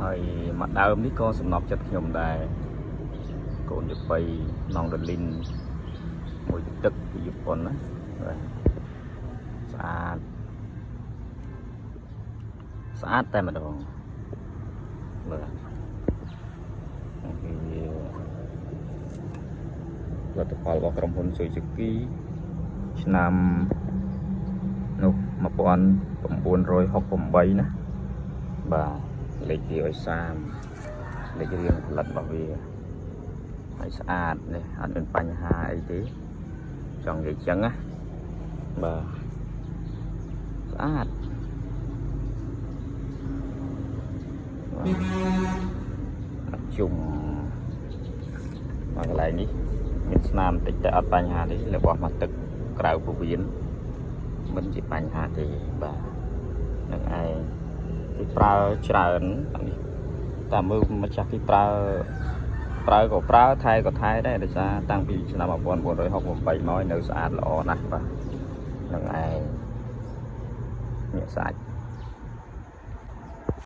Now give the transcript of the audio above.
ហើយមកដើមនេះក៏សំណប់ចិត្តខ្ញុំដែរកូនយកបីនងដលីនមួយទឹកពីជប៉ុនណាស្អាតតែម្ដងបាទផលិតផលរបស់ក្រុមហ៊ុនស៊ុយស៊ូគីឆ្នាំនោះ1968ណាបាទលេខ230លេខរៀងផលិតរបស់វាហើយស្អាតនេះអត់មានបញ្ហាអីទេចង់និយាយចឹងណាបាទស្អាតជុំមកកន្លែងនេះមានស្នាមតិចតែអត់បញ្ហាទេរបស់មកទឹកក្រៅពោះវៀនមិនជាបញ្ហាទេបាទនឹងឯងគេប្រើច្រើននេះតែមើលម្ចាស់គេប្រើក៏ប្រើថែក៏ថែដែរដោយសារតាំងពីឆ្នាំ1968មកនៅស្អាតល្អណាស់បាទនឹងឯងនេះស្អាត